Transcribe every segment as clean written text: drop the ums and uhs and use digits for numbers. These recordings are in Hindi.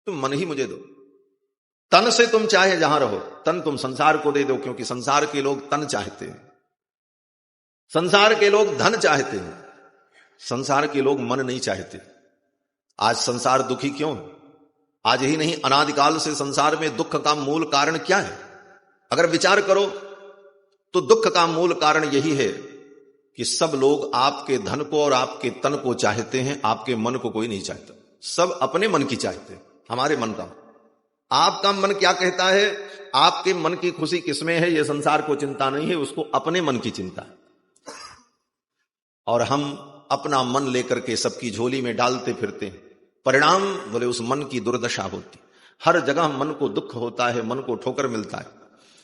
तुम मन ही मुझे दो। तन से तुम चाहे जहां रहो, तन तुम संसार को दे दो, क्योंकि संसार के लोग तन चाहते हैं, संसार के लोग धन चाहते हैं, संसार के लोग मन नहीं चाहते। आज संसार दुखी क्यों है? आज ही नहीं, अनादिकाल से संसार में दुख का मूल कारण क्या है? अगर विचार करो तो दुख का मूल कारण यही है कि सब लोग आपके धन को और आपके तन को चाहते हैं, आपके मन को कोई नहीं चाहता। सब अपने मन की चाहते हैं, हमारे मन का। आपका मन क्या कहता है, आपके मन की खुशी किसमें है, यह संसार को चिंता नहीं है, उसको अपने मन की चिंता है। और हम अपना मन लेकर के सबकी झोली में डालते फिरते हैं। परिणाम बोले उस मन की दुर्दशा होती। हर जगह मन को दुख होता है, मन को ठोकर मिलता है,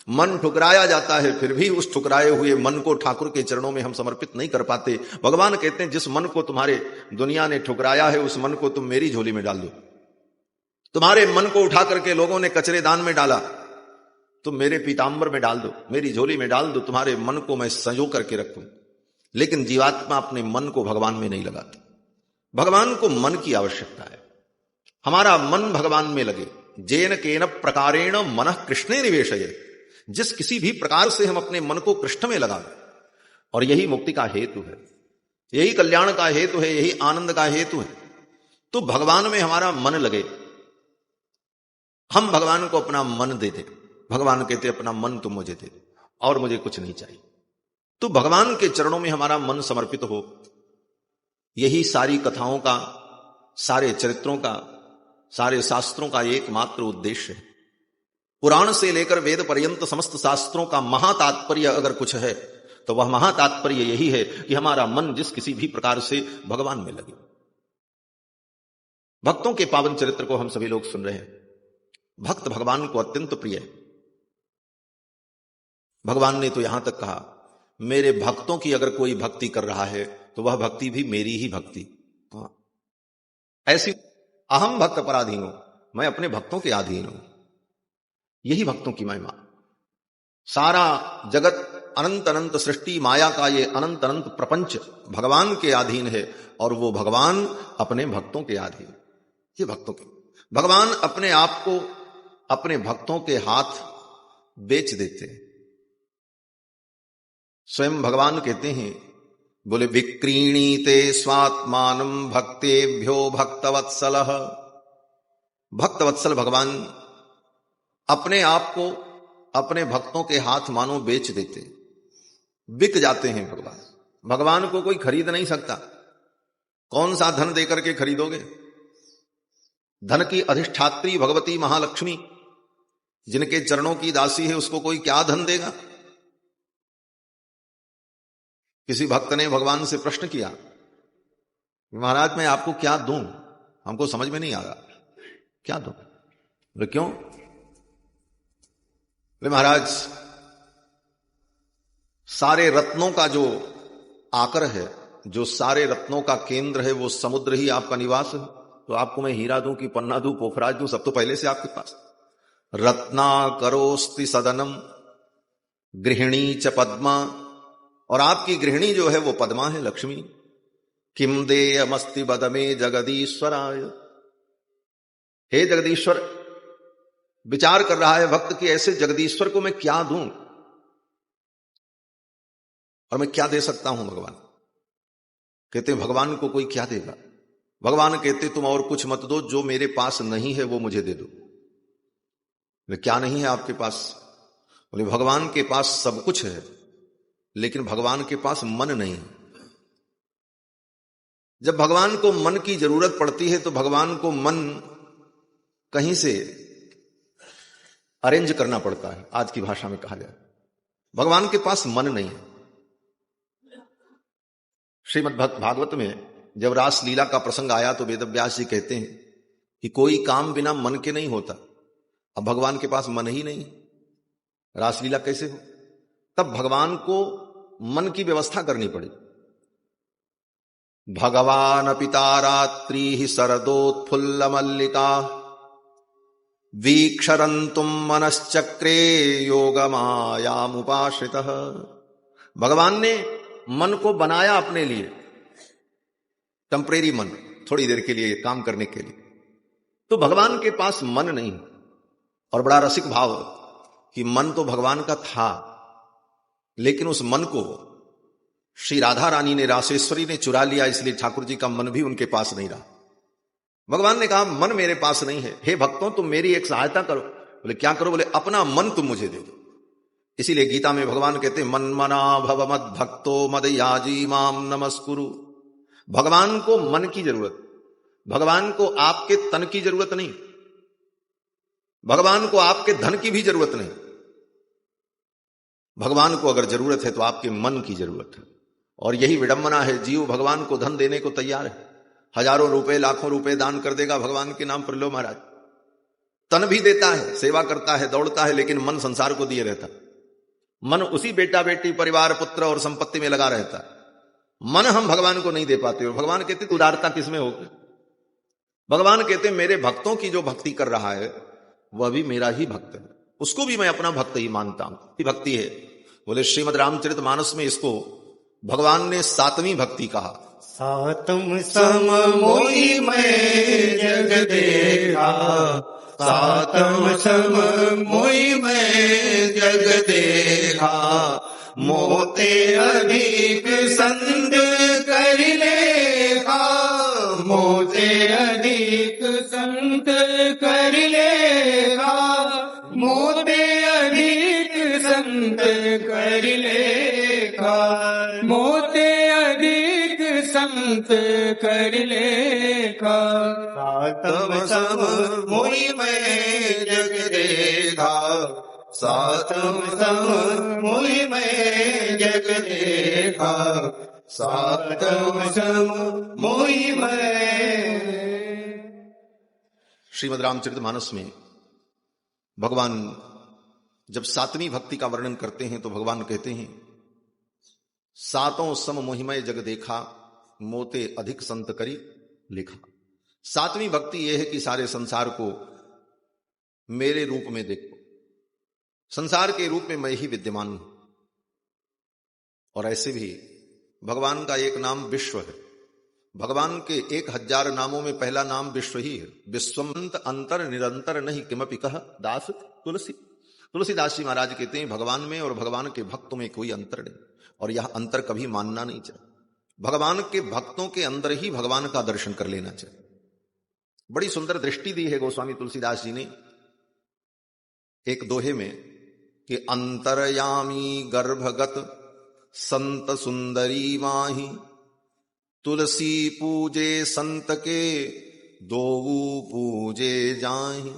मन ठुकराया जाता है, फिर भी उस ठुकराए हुए मन को ठाकुर के चरणों में हम समर्पित नहीं कर पाते। भगवान कहते हैं जिस मन को तुम्हारे दुनिया ने ठुकराया है, उस मन को तुम मेरी झोली में डाल दो। तुम्हारे मन को उठा करके लोगों ने कचरेदान में डाला, तुम मेरे पीतांबर में डाल दो, मेरी झोली में डाल दो, तुम्हारे मन को मैं संजो करके रखूं। लेकिन जीवात्मा अपने मन को भगवान में नहीं लगाती। भगवान को मन की आवश्यकता है, हमारा मन भगवान में लगे। जेन केन प्रकारेण मनः कृष्णे निवेशयेत्, जिस किसी भी प्रकार से हम अपने मन को कृष्ण में लगाएं, और यही मुक्ति का हेतु है, यही कल्याण का हेतु है, यही आनंद का हेतु है। तो भगवान में हमारा मन लगे, हम भगवान को अपना मन दे दे। भगवान कहते अपना मन तुम मुझे दे दे और मुझे कुछ नहीं चाहिए। तो भगवान के चरणों में हमारा मन समर्पित हो, यही सारी कथाओं का, सारे चरित्रों का, सारे शास्त्रों का एकमात्र उद्देश्य है। पुराण से लेकर वेद पर्यंत समस्त शास्त्रों का महातात्पर्य अगर कुछ है तो वह महातात्पर्य यही है कि हमारा मन जिस किसी भी प्रकार से भगवान में लगे। भक्तों के पावन चरित्र को हम सभी लोग सुन रहे हैं। भक्त भगवान को अत्यंत प्रिय है। भगवान ने तो यहां तक कहा, मेरे भक्तों की अगर कोई भक्ति कर रहा है तो वह भक्ति भी मेरी ही भक्ति। ऐसी अहम भक्त पराधीन हूं, मैं अपने भक्तों के अधीन हूं। यही भक्तों की महिमा। सारा जगत, अनंत अनंत सृष्टि, माया का ये अनंत अनंत प्रपंच भगवान के अधीन है, और वो भगवान अपने भक्तों के अधीन। ये भक्तों के, भगवान अपने आप को अपने भक्तों के हाथ बेच देते हैं। स्वयं भगवान कहते हैं, बोले विक्रीणीते स्वात्मानं भक्तेभ्यो भक्तवत्सलः। भक्तवत्सल भगवान अपने आप को अपने भक्तों के हाथ मानो बेच देते, बिक जाते हैं भगवान। भगवान को कोई खरीद नहीं सकता। कौन सा धन देकर के खरीदोगे? धन की अधिष्ठात्री भगवती महालक्ष्मी, जिनके चरणों की दासी है, उसको कोई क्या धन देगा? किसी भक्त ने भगवान से प्रश्न किया, महाराज मैं आपको क्या दूं, हमको समझ में नहीं आ रहा, क्या दूं? बोले क्यों? बोले महाराज सारे रत्नों का जो आकर है, जो सारे रत्नों का केंद्र है, वो समुद्र ही आपका निवास है। तो आपको मैं हीरा दूं कि पन्ना दूं, पोखराज दूं, सब तो पहले से आपके पास। रत्नाकरोस्ति सदनम गृहिणी च पद्मा, और आपकी गृहिणी जो है वो पद्मा है, लक्ष्मी। किम देयमस्ति बदमे जगदीश्वराय। हे जगदीश्वर, विचार कर रहा है भक्त कि ऐसे जगदीश्वर को मैं क्या दूं और मैं क्या दे सकता हूं? भगवान कहते भगवान को कोई क्या देगा? भगवान कहते तुम और कुछ मत दो, जो मेरे पास नहीं है वो मुझे दे दो। बोले क्या नहीं है आपके पास? बोले भगवान के पास सब कुछ है, लेकिन भगवान के पास मन नहीं है। जब भगवान को मन की जरूरत पड़ती है तो भगवान को मन कहीं से अरेंज करना पड़ता है, आज की भाषा में कहा जाए। भगवान के पास मन नहीं है। श्रीमद् भागवत में जब रासलीला का प्रसंग आया तो वेदव्यास जी कहते हैं कि कोई काम बिना मन के नहीं होता। अब भगवान के पास मन ही नहीं, रासलीला कैसे हो? तब भगवान को मन की व्यवस्था करनी पड़ी। भगवान पिता रात्रि ही शरदोत्फुल्ल मल्लिका वीक्षरंतुम मनश्चक्रे योगमायामुपाश्रितः। भगवान ने मन को बनाया अपने लिए, टेम्परेरी मन, थोड़ी देर के लिए काम करने के लिए। तो भगवान के पास मन नहीं। और बड़ा रसिक भाव कि मन तो भगवान का था, लेकिन उस मन को श्री राधा रानी ने, रासेश्वरी ने चुरा लिया, इसलिए ठाकुर जी का मन भी उनके पास नहीं रहा। भगवान ने कहा मन मेरे पास नहीं है, हे भक्तों तुम मेरी एक सहायता करो। बोले क्या करो? बोले अपना मन तुम मुझे दे दो। इसीलिए गीता में भगवान कहते हैं मन मना भव मद भक्तो मद याजी माम नमस्कुरु। भगवान को मन की जरूरत, भगवान को आपके तन की जरूरत नहीं, भगवान को आपके धन की भी जरूरत नहीं। भगवान को अगर जरूरत है तो आपके मन की जरूरत है। और यही विडंबना है, जीव भगवान को धन देने को तैयार है, हजारों रुपए लाखों रुपए दान कर देगा भगवान के नाम पर। लो महाराज, तन भी देता है, सेवा करता है, दौड़ता है, लेकिन मन संसार को दिए रहता। मन उसी बेटा बेटी परिवार पुत्र और संपत्ति में लगा रहता। मन हम भगवान को नहीं दे पाते। और भगवान कहते उदारता किसमें होगी? भगवान कहते मेरे भक्तों की जो भक्ति कर रहा है वह भी मेरा ही भक्त है, उसको भी मैं अपना भक्त ही मानता हूं। ये भक्ति है। बोले श्रीमद् रामचरितमानस में इसको भगवान ने 7वीं भक्ति कहा। सातम सम मोहि मैं जग देखा, सातम सम मोहि मैं जग देखा, मोते अधिक संत कर लेखा, मोते अधिक संत कर लेखा, मोते अधिक संत कर लेखा, मोते अधिक संत कर लेखा, सातम सम मोहि मैं जग देखा, सातम सम मोहि मैं जग देखा, सातम सम मोहि मैं। श्रीमद् रामचरितमानस में भगवान जब 7वीं भक्ति का वर्णन करते हैं तो भगवान कहते हैं सातों सम मोहिमय जग देखा, मोते अधिक संत करी लिखा। 7वीं भक्ति यह है कि सारे संसार को मेरे रूप में देखो, संसार के रूप में मैं ही विद्यमान हूं। और ऐसे भी भगवान का एक नाम विश्व है। भगवान के 1000 नामों में पहला नाम विश्व ही है। विश्वंत अंतर निरंतर नहीं किमपि कह दास तुलसी। तुलसीदास जी महाराज कहते हैं भगवान में और भगवान के भक्तों में कोई अंतर नहीं, और यह अंतर कभी मानना नहीं चाहिए। भगवान के भक्तों के अंदर ही भगवान का दर्शन कर लेना चाहिए। बड़ी सुंदर दृष्टि दी है गोस्वामी तुलसीदास जी ने एक दोहे में कि अंतरयामी गर्भगत संत सुंदरी माही, तुलसी पूजे संत के दोऊ पूजे जाहि।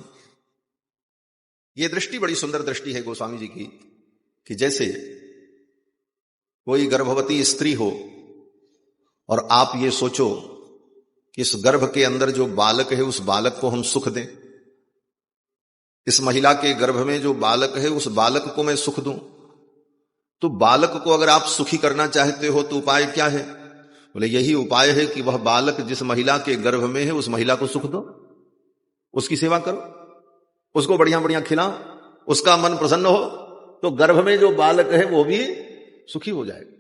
ये दृष्टि बड़ी सुंदर दृष्टि है गोस्वामी जी की कि जैसे कोई गर्भवती स्त्री हो और आप ये सोचो कि इस गर्भ के अंदर जो बालक है उस बालक को हम सुख दें, इस महिला के गर्भ में जो बालक है उस बालक को मैं सुख दूं, तो बालक को अगर आप सुखी करना चाहते हो तो उपाय क्या है? बोले यही उपाय है कि वह बालक जिस महिला के गर्भ में है उस महिला को सुख दो, उसकी सेवा करो, उसको बढ़िया बढ़िया खिलाओ, उसका मन प्रसन्न हो, तो गर्भ में जो बालक है वो भी सुखी हो जाएगा।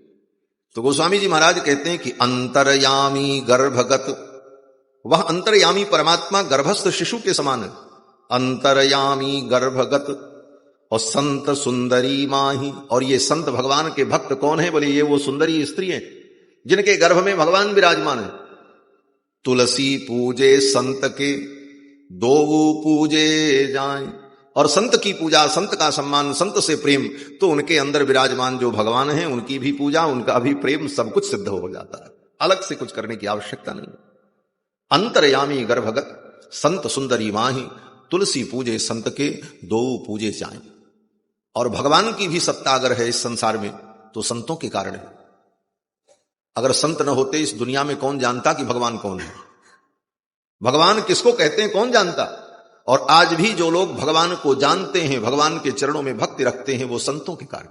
तो गोस्वामी जी महाराज कहते हैं कि अंतरयामी गर्भगत, वह अंतरयामी परमात्मा गर्भस्थ शिशु के समान है। अंतरयामी गर्भगत और संत सुंदरी माही। और ये संत भगवान के भक्त कौन है? बोले ये वो सुंदरी स्त्री है जिनके गर्भ में भगवान विराजमान है। तुलसी पूजे संत के दोऊ पूजे जाए। और संत की पूजा, संत का सम्मान, संत से प्रेम, तो उनके अंदर विराजमान जो भगवान है उनकी भी पूजा, उनका भी प्रेम, सब कुछ सिद्ध हो जाता है। अलग से कुछ करने की आवश्यकता नहीं। अंतरयामी गर्भगत संत सुंदरी माही, तुलसी पूजे संत के दोऊ पूजे जाए। और भगवान की भी सत्ता अगर है इस संसार में तो संतों के कारण है। अगर संत न होते इस दुनिया में कौन जानता कि भगवान कौन है, भगवान किसको कहते हैं कौन जानता। और आज भी जो लोग भगवान को जानते हैं, भगवान के चरणों में भक्ति रखते हैं, वो संतों के कारण।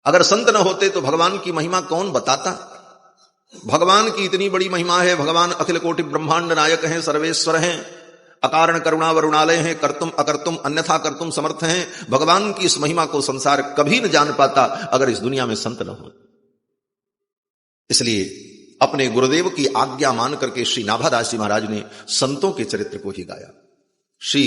अगर संत न होते तो भगवान की महिमा कौन बताता। भगवान की इतनी बड़ी महिमा है। भगवान अखिल कोटि ब्रह्मांड नायक हैं, सर्वेश्वर हैं, अकारण करुणा वरुणालय हैं, कर्तुम अकर्तुम अन्यथा कर्तुम समर्थ हैं। भगवान की इस महिमा को संसार कभी न जान पाता अगर इस दुनिया में संत न हो। इसलिए अपने गुरुदेव की आज्ञा मान करके श्री नाभादास जी महाराज ने संतों के चरित्र को ही गाया। श्री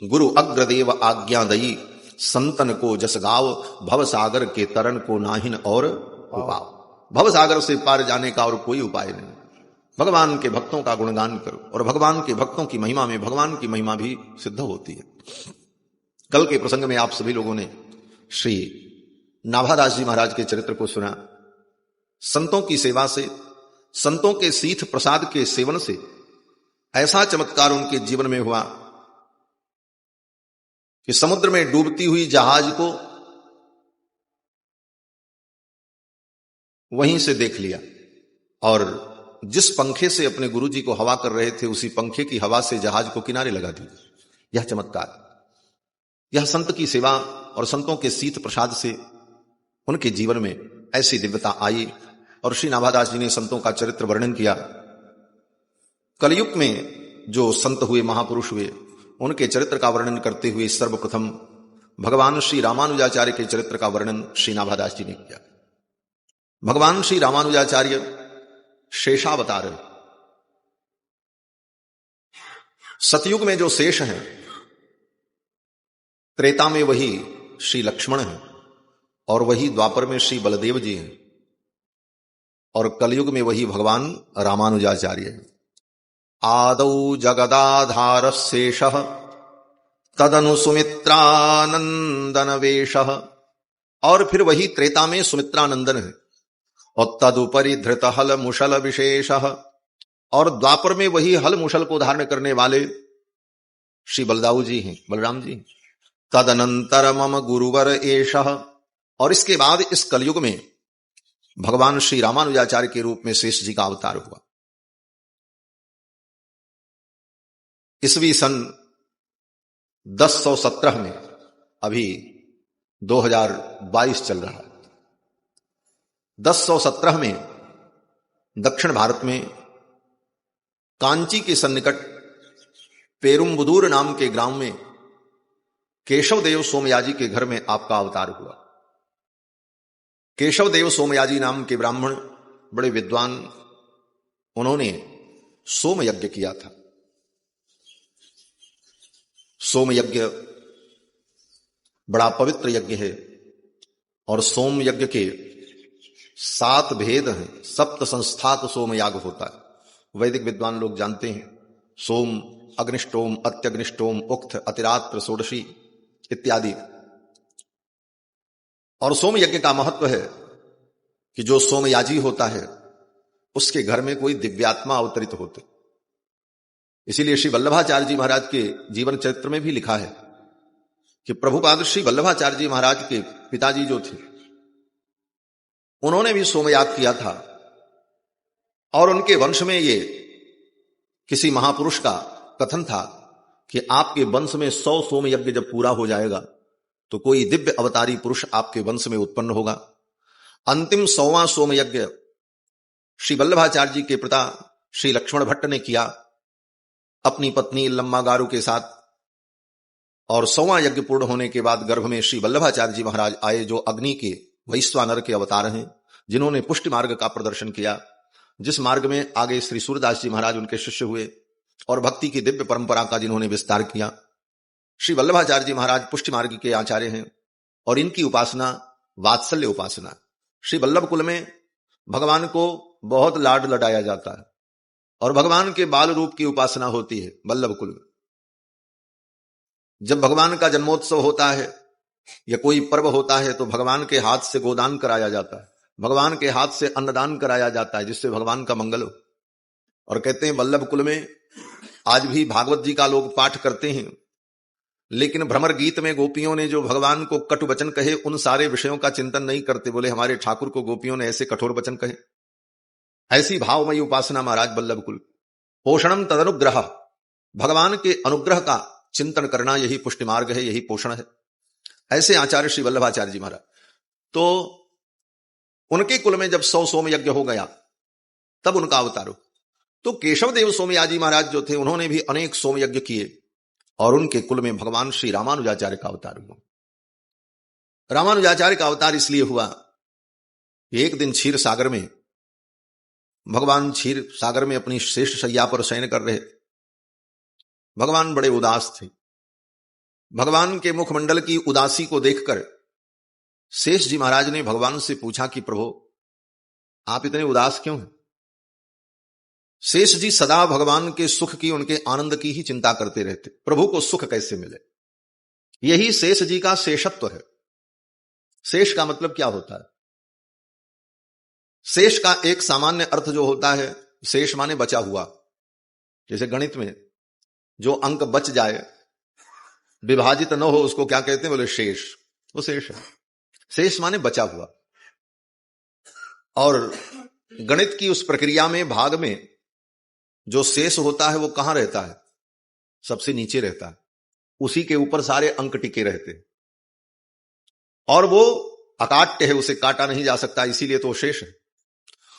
गुरु अग्रदेव आज्ञा दई, संतन को जस गाव, भव सागर के तरन को नाहिन और उपाव। भव सागर से पार जाने का और कोई उपाय नहीं। भगवान के भक्तों का गुणगान करो, और भगवान के भक्तों की महिमा में भगवान की महिमा भी सिद्ध होती है। कल के प्रसंग में आप सभी लोगों ने श्री नाभादास जी महाराज के चरित्र को सुना। संतों की सेवा से, संतों के सीथ प्रसाद के सेवन से ऐसा चमत्कार उनके जीवन में हुआ कि समुद्र में डूबती हुई जहाज को वहीं से देख लिया, और जिस पंखे से अपने गुरुजी को हवा कर रहे थे उसी पंखे की हवा से जहाज को किनारे लगा दी। यह चमत्कार, यह संत की सेवा और संतों के शीत प्रसाद से उनके जीवन में ऐसी दिव्यता आई। और श्री नाभादास जी ने संतों का चरित्र वर्णन किया। कलयुग में जो संत हुए, महापुरुष हुए, उनके चरित्र का वर्णन करते हुए सर्वप्रथम भगवान श्री रामानुजाचार्य के चरित्र का वर्णन श्री नाभादास जी ने किया। भगवान श्री रामानुजाचार्य शेषावतार है। सतयुग में जो शेष हैं, त्रेता में वही श्री लक्ष्मण हैं, और वही द्वापर में श्री बलदेव जी हैं, और कलयुग में वही भगवान रामानुजाचार्य हैं। आदौ जगदाधार शेषः तदनु सुमित्रानंदन वेशः, और फिर वही त्रेता में सुमित्रानंदन है, और तदुपरि धृत हल मुशल विशेषः, और द्वापर में वही हल मुशल को धारण करने वाले श्री बलदाऊ जी हैं, बलराम जी। तदनंतर मम गुरुवर एषः, और इसके बाद इस कलयुग में भगवान श्री रामानुजाचार्य के रूप में शेष जी का अवतार हुआ। ईस्वी सन 1017 में, अभी 2022 चल रहा है, 1017 में दक्षिण भारत में कांची के सन्निकट पेरुम्बुदूर नाम के ग्राम में केशवदेव सोमयाजी के घर में आपका अवतार हुआ। केशवदेव सोमयाजी नाम के ब्राह्मण बड़े विद्वान, उन्होंने सोम यज्ञ किया था। सोम यज्ञ बड़ा पवित्र यज्ञ है, और सोम यज्ञ के 7 भेद हैं। सप्त संस्थाक सोम याग होता है। वैदिक विद्वान लोग जानते हैं, सोम, अग्निष्टोम, अत्यग्निष्टोम, उक्त, अतिरात्र, षोडशी इत्यादि। और सोम यज्ञ का महत्व है कि जो सोमयाजी होता है उसके घर में कोई दिव्यात्मा अवतरित होते। इसीलिए श्री वल्लभाचार्य जी महाराज के जीवन चरित्र में भी लिखा है कि प्रभुपाद श्री वल्लभाचार्य जी महाराज के पिताजी जो थे, उन्होंने भी सोमयाग किया था, और उनके वंश में ये किसी महापुरुष का कथन था कि आपके वंश में 100 सोम यज्ञ जब पूरा हो जाएगा तो कोई दिव्य अवतारी पुरुष आपके वंश में उत्पन्न होगा। अंतिम 100वां सोम यज्ञ श्री वल्लभाचार्य जी के पिता श्री लक्ष्मण भट्ट ने किया अपनी पत्नी लम्मागारू के साथ, और 100वां यज्ञ पूर्ण होने के बाद गर्भ में श्री वल्लभाचार्य जी महाराज आए, जो अग्नि के वैश्वानर के अवतार हैं, जिन्होंने पुष्टि मार्ग का प्रदर्शन किया, जिस मार्ग में आगे श्री सूरदास जी महाराज उनके शिष्य हुए, और भक्ति की दिव्य परंपरा का जिन्होंने विस्तार किया। श्री वल्लभाचार्य जी महाराज पुष्टि मार्ग के आचार्य हैं, और इनकी उपासना वात्सल्य उपासना। श्री वल्लभ कुल में भगवान को बहुत लाड लडाया जाता है, और भगवान के बाल रूप की उपासना होती है वल्लभ कुल में। जब भगवान का जन्मोत्सव होता है या कोई पर्व होता है तो भगवान के हाथ से गोदान कराया जाता है, भगवान के हाथ से अन्नदान कराया जाता है, जिससे भगवान का मंगल हो। और कहते हैं वल्लभ कुल में आज भी भागवत जी का लोग पाठ करते हैं, लेकिन भ्रमर गीत में गोपियों ने जो भगवान को कटु वचन कहे, उन सारे विषयों का चिंतन नहीं करते। बोले हमारे ठाकुर को गोपियों ने ऐसे कठोर वचन कहे। ऐसी भावमयी उपासना महाराज वल्लभ कुल। पोषणम तदनुग्रह, भगवान के अनुग्रह का चिंतन करना, यही पुष्टि मार्ग है, यही पोषण है। ऐसे आचार्य श्री वल्लभाचार्य जी महाराज। तो उनके कुल में जब 100 सोम यज्ञ हो गया तब उनका अवतार हो। तो केशवदेव सोमयाजी महाराज जो थे, उन्होंने भी अनेक सोम यज्ञ किए, और उनके कुल में भगवान श्री रामानुजाचार्य का अवतार हुआ। रामानुजाचार्य का अवतार इसलिए हुआ कि एक दिन क्षीर सागर में भगवान क्षीर सागर में अपनी श्रेष्ठ शैया पर शयन कर रहे थे। भगवान बड़े उदास थे। भगवान के मुखमंडल की उदासी को देखकर शेष जी महाराज ने भगवान से पूछा कि प्रभु आप इतने उदास क्यों हैं? शेष जी सदा भगवान के सुख की, उनके आनंद की ही चिंता करते रहते। प्रभु को सुख कैसे मिले, यही शेष जी का शेषत्व है। शेष का मतलब क्या होता है? शेष का एक सामान्य अर्थ जो होता है, शेष माने बचा हुआ। जैसे गणित में जो अंक बच जाए, विभाजित न हो, उसको क्या कहते हैं? बोले शेष। वो शेष है। शेष माने बचा हुआ। और गणित की उस प्रक्रिया में, भाग में जो शेष होता है वो कहां रहता है? सबसे नीचे रहता है। उसी के ऊपर सारे अंक टिके रहते हैं और वो अकाट्य है, उसे काटा नहीं जा सकता, इसीलिए तो शेष है।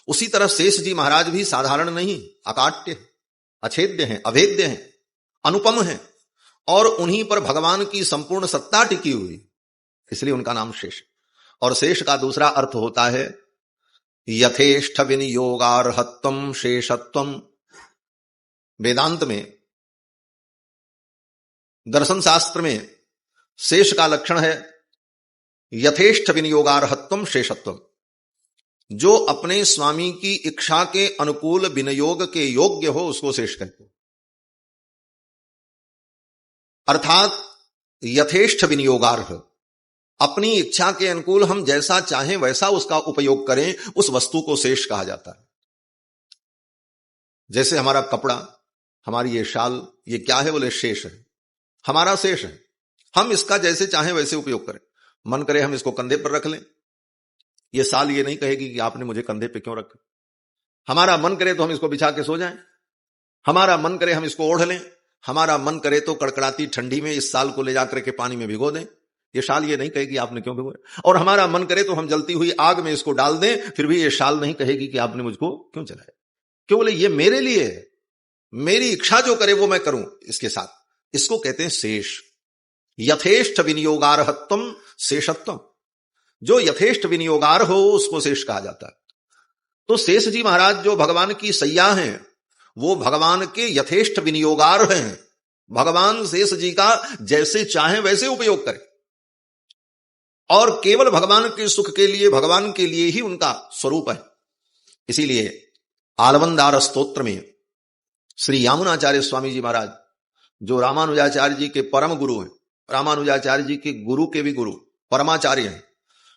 उसी तरह शेष जी महाराज भी साधारण नहीं, अकाट्य है, अछेद्य हैं, अभेद्य हैं, अनुपम हैं और उन्हीं पर भगवान की संपूर्ण सत्ता टिकी हुई, इसलिए उनका नाम शेष। और शेष का दूसरा अर्थ होता है यथेष्ट विनियोगार्हत्वम शेषत्वम। वेदांत में, दर्शन शास्त्र में शेष का लक्षण है यथेष्ट विनियोगार्हत्वम शेषत्वम। जो अपने स्वामी की इच्छा के अनुकूल विनियोग के योग्य हो उसको शेष कहते हैं। अर्थात यथेष्ट विनियोगार्ह, अपनी इच्छा के अनुकूल हम जैसा चाहें वैसा उसका उपयोग करें, उस वस्तु को शेष कहा जाता है। जैसे हमारा कपड़ा, हमारी ये शाल, ये क्या है? बोले शेष है, हमारा शेष है। हम इसका जैसे चाहें वैसे उपयोग करें। मन करे हम इसको कंधे पर रख लें, ये साल ये नहीं कहेगी कि आपने मुझे कंधे पे क्यों रखा। हमारा मन करे तो हम इसको बिछा के सो जाएं, हमारा मन करे हम इसको ओढ़ लें, हमारा मन करे तो कड़कड़ाती ठंडी में इस साल को ले जाकर के पानी में भिगो दें, ये शाल ये नहीं कहेगी आपने क्यों भिगोया। और हमारा मन करे तो हम जलती हुई आग में इसको डाल दें, फिर भी ये शाल नहीं कहेगी कि आपने मुझको क्यों जलाया। क्यों? बोले ये मेरे लिए है, मेरी इच्छा जो करे वो मैं करूं इसके साथ। इसको कहते हैं शेष। यथेष्ट विनियोगार्हत्वम शेषत्वम। जो यथेष्ट विनियोगार हो उसको शेष कहा जाता है। तो शेष जी महाराज जो भगवान की सैया हैं, वो भगवान के यथेष्ट विनियोगार हैं। भगवान शेष जी का जैसे चाहे वैसे उपयोग करें और केवल भगवान के सुख के लिए, भगवान के लिए ही उनका स्वरूप है। इसीलिए आलवंदार स्तोत्र में श्री यामुनाचार्य स्वामी जी महाराज, जो रामानुजाचार्य जी के परम गुरु हैं, रामानुजाचार्य जी के गुरु के भी गुरु, परमाचार्य हैं,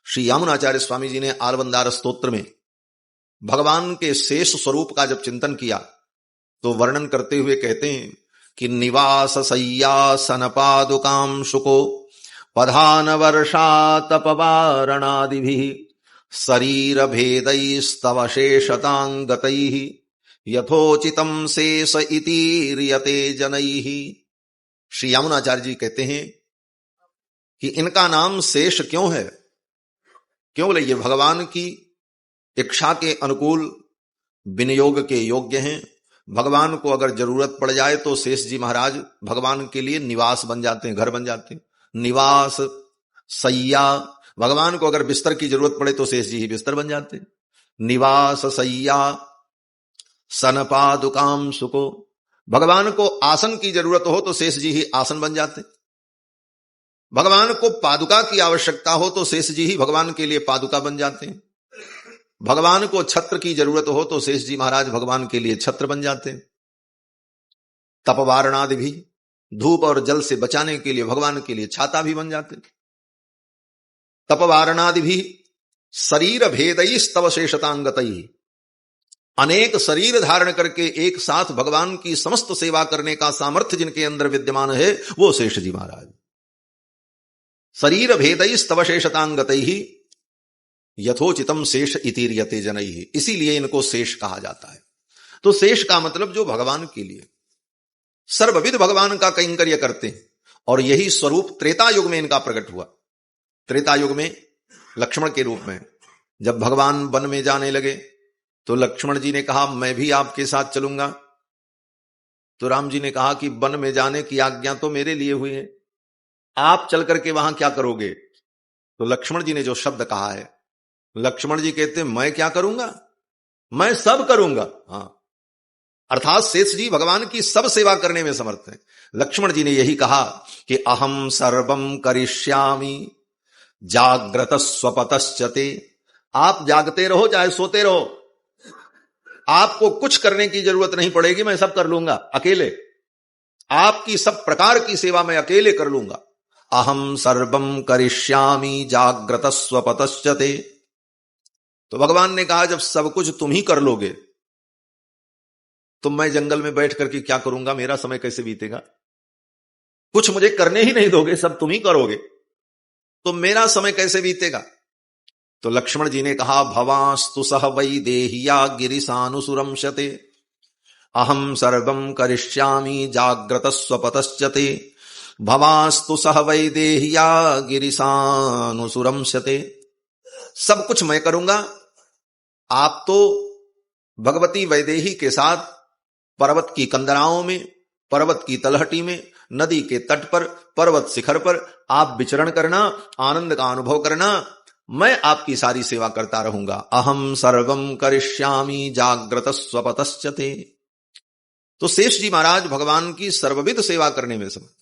श्री यामुनाचार्य स्वामी जी ने आलवंदार स्तोत्र में भगवान के शेष स्वरूप का जब चिंतन किया तो वर्णन करते हुए कहते हैं कि निवास सय्यासन पादुकाम शुको पधान वर्षा तपवारणादिभिः शरीर भेदैस्तव शेषतांगतैः यथोचितम शेष इतीर्यते जनैः। श्री यामुनाचार्य जी कहते हैं कि इनका नाम शेष क्यों है? क्यों? बोले ये भगवान की इच्छा के अनुकूल विनियोग के योग्य हैं। भगवान को अगर जरूरत पड़ जाए तो शेष जी महाराज भगवान के लिए निवास बन जाते हैं, घर बन जाते हैं। निवास सैया, भगवान को अगर बिस्तर की जरूरत पड़े तो शेष जी ही बिस्तर बन जाते हैं। निवास सैया सनपादुकाम सुको, भगवान को आसन की जरूरत हो तो शेष जी ही आसन बन जाते। भगवान को पादुका की आवश्यकता हो तो शेष जी ही भगवान के लिए पादुका बन जाते हैं। भगवान को छत्र की जरूरत हो तो शेष जी महाराज भगवान के लिए छत्र बन जाते हैं। तपवारणादि भी, धूप और जल से बचाने के लिए भगवान के लिए छाता भी बन जाते। तपवारणादि भी शरीर भेदई स्तव शेषतांगतई, अनेक शरीर धारण करके एक साथ भगवान की समस्त सेवा करने का सामर्थ्य जिनके अंदर विद्यमान है वो शेष जी महाराज। शरीर भेदई स्तव शेषतांगतई यथोचितम शेष इतीर्यते जनैः, इसीलिए इनको शेष कहा जाता है। तो शेष का मतलब जो भगवान के लिए सर्वविध भगवान का कैंकर्य करते हैं, और यही स्वरूप त्रेता युग में इनका प्रकट हुआ। त्रेता युग में लक्ष्मण के रूप में जब भगवान वन में जाने लगे तो लक्ष्मण जी ने कहा मैं भी आपके साथ चलूंगा। तो राम जी ने कहा कि वन में जाने की आज्ञा तो मेरे लिए हुई है, आप चल करके वहां क्या करोगे? तो लक्ष्मण जी ने जो शब्द कहा है, लक्ष्मण जी कहते मैं क्या करूंगा? मैं सब करूंगा। हां, अर्थात शेष जी भगवान की सब सेवा करने में समर्थ हैं। लक्ष्मण जी ने यही कहा कि अहम सर्वम करिष्यामि जाग्रत स्वपतश्चते। आप जागते रहो चाहे सोते रहो, आपको कुछ करने की जरूरत नहीं पड़ेगी, मैं सब कर लूंगा अकेले। आपकी सब प्रकार की सेवा मैं अकेले कर लूंगा। अहम सर्वम करिष्यामि जाग्रत स्वपतश्चते। तो भगवान ने कहा जब सब कुछ तुम ही कर लोगे तो मैं जंगल में बैठ करके क्या करूंगा, मेरा समय कैसे बीतेगा? कुछ मुझे करने ही नहीं दोगे, सब तुम ही करोगे तो मेरा समय कैसे बीतेगा? तो लक्ष्मण जी ने कहा भवास्तु सह वै देहिया गिरिसानुसुरंशते अहम सर्वम करिष्यामि जाग्रत स्वपतश्चते भवास्तु सह वै देहिया गिरिसानुसुरंशते। सब कुछ मैं करूंगा, आप तो भगवती वैदेही के साथ पर्वत की कंदराओं में, पर्वत की तलहटी में, नदी के तट पर, पर्वत शिखर पर आप विचरण करना, आनंद का अनुभव करना, मैं आपकी सारी सेवा करता रहूंगा। अहम सर्वम करिष्यामि जाग्रत स्वपतश्चते। तो शेष जी महाराज भगवान की सर्वविध सेवा करने में समर्थ।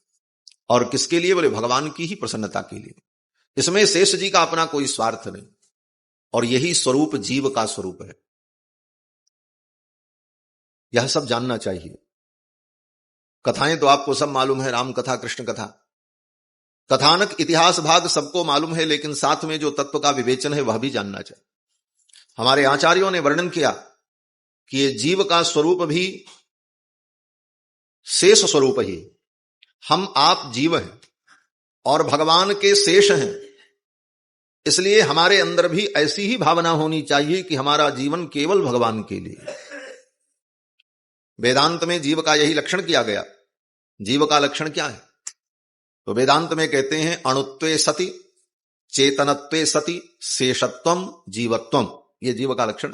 और किसके लिए? बोले भगवान की ही प्रसन्नता के लिए। इसमें शेष जी का अपना कोई स्वार्थ नहीं, और यही स्वरूप जीव का स्वरूप है। यह सब जानना चाहिए। कथाएं तो आपको सब मालूम है, राम कथा, कृष्ण कथा, कथानक, इतिहास भाग सबको मालूम है, लेकिन साथ में जो तत्व का विवेचन है वह भी जानना चाहिए। हमारे आचार्यों ने वर्णन किया कि ये जीव का स्वरूप भी शेष स्वरूप ही। हम आप जीव हैं और भगवान के शेष हैं, इसलिए हमारे अंदर भी ऐसी ही भावना होनी चाहिए कि हमारा जीवन केवल भगवान के लिए। वेदांत में जीव का यही लक्षण किया गया। जीव का लक्षण क्या है? तो वेदांत में कहते हैं अणुत्वे सति चेतनत्वे सति शेषत्वम जीवत्वम। ये जीव का लक्षण।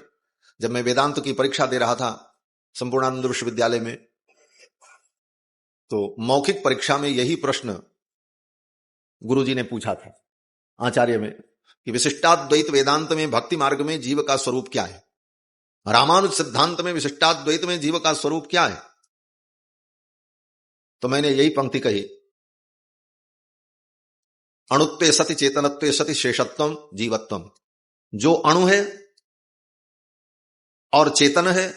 जब मैं वेदांत की परीक्षा दे रहा था संपूर्णानंद विश्वविद्यालय में, तो मौखिक परीक्षा में यही प्रश्न गुरुजी ने पूछा था आचार्य में कि विशिष्टाद्वैत वेदांत में भक्ति मार्ग में जीव का स्वरूप क्या है, रामानुज सिद्धांत में विशिष्टाद्वैत में जीव का स्वरूप क्या है। तो मैंने यही पंक्ति कही, अणुत्वे सति चेतनत्वे सति शेषत्वम जीवत्वम। जो अणु है और चेतन है